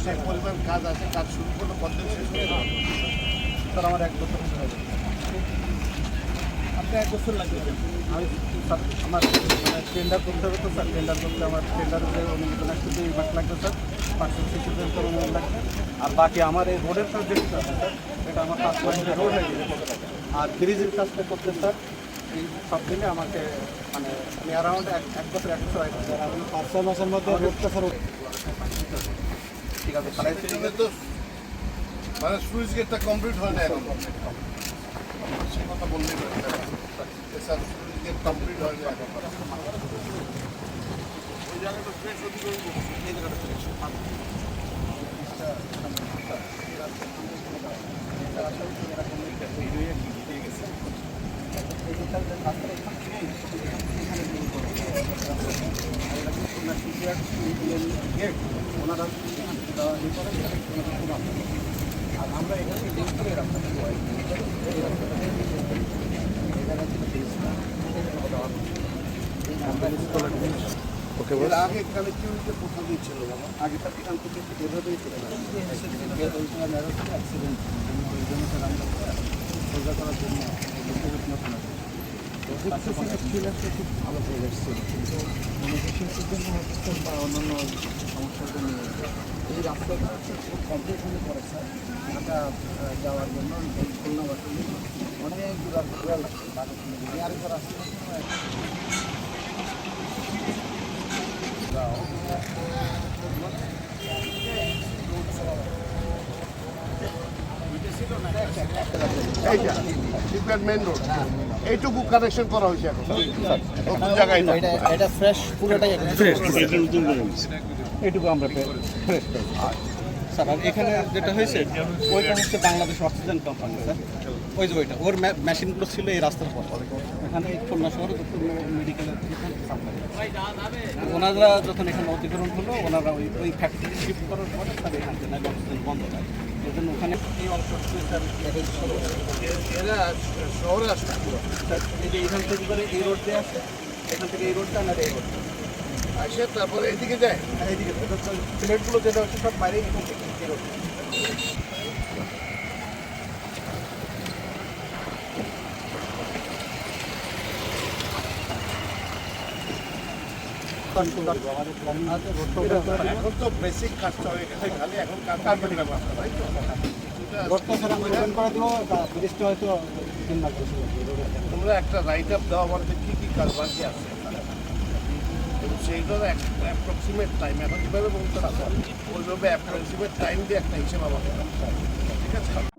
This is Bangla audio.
সেই পরিমাণ কাজ আছে, কাজ শুরু করলে কতদিন শেষ হয়ে যাবে? স্যার আমার 1 বছর হয়ে যাবে। আপনি 1 বছর লাগবে। আমি স্যার আমার মানে টেন্ডার করতে হবে তো স্যার, টেন্ডার করতে আমার টেন্ডারের যে অনুমোদন আসছে 2 মাস লাগবে স্যার, 560 জন অনুমোদন লাগবে। আর বাকি আমার এই রোডের কাজ যেটা আছে স্যার, এটা আমার 5 মাসের রোড হয়ে গেছে। আর ব্রিজের কাজটা করতে স্যার এই সব দিনে আমাকে মানে আমি অ্যারাউন্ড 1 বছর 1 বছর আগে স্যার আমি 5-6 মাসের মধ্যে রোডটা স্যার ঠিক আছে ফেলাইছি। এদিকে তো মানে সুইচ গেটটা কমপ্লিট হয় না এখন, সে কথা বললেই পারে। স্যার সুইচ গেট কমপ্লিট হয় না এখন। ওই জায়গাটা ফ্রেশ অধিকার এই জায়গাটা ফ্রেশ। ওনারা আর আমরা এখানে লিঙ্ক করে রাখতে ওকে, আগে এখানে কি হইতে কোথাও দিচ্ছিল বাবা? আগে তার এখান থেকে এভাবেই ছিল না, অ্যাক্সিডেন্ট ওই জন্য স্যার আমরা সোজা করার জন্য নতুন আছে খুব ভালো হয়ে যাচ্ছে, কিন্তু শিল্পের জন্য হচ্ছে বা অন্যান্য সমস্যার জন্য এই রাস্তাটা হচ্ছে খুব কমপ্লিট পড়ে স্যার। ঢাকা যাওয়ার জন্য খুলনা বাসে অনেক দূর লাগছে, আরেকবার আসতে এইটা শিপমেন্ট মেইন রোড, এইটুকু কানেকশন করা হয়েছে এখন নতুন জায়গায় না। এটা ফ্রেশ পুরোটাই ফ্রেশ এইটুকু আমরা ফ্রেশ পাই। স্যার আর এখানে যেটা হয়েছে ওইটা হচ্ছে বাংলাদেশ অক্সিজেন কোম্পানি স্যার, ওই যে ওইটা ওর মেশিনগুলো ছিল এই রাস্তার পর। এখানে খুলনা শহরে মেডিকেলের ওনারা যখন এখানে অধিগ্রহণ হলো ওনারা ওই ফ্যাক্টরি শিফট করার পরে স্যার এখান থেকে অক্সিজেন বন্ধ হয়, এই জন্য ওখানে এই অংশ স্যার এরা শহরে আসছে স্যার এই যে এখান থেকে করে এই রোড দিয়ে আসে, এখান থেকে এই রোডটা না এই রোডটা আসে তারপরে এদিকে যায়। এইদিকে প্লেটগুলো যেটা হচ্ছে সব বাইরে এখান থেকে এই রোড। এখন তো বেসিক কাজটা হয়ে গেছে, খালি এখন কার্পেটিং রাস্তা, তাই তো? রোডটা স্যার আমি ওপেন করে দেবো, ব্রিজটা হয়তো 3 মাস বেশি লাগবে। তোমরা একটা রাইট আপ দেওয়া আমাদের কী কী কাজ বাকি আছে, এবং সেইটার অ্যাপ্রক্সিমেট টাইম এখন কীভাবে বলতে পারবো, ওইভাবে অ্যাপ্রক্সিমেট টাইম দিয়ে একটা হিসেব আমাকে, ঠিক আছে?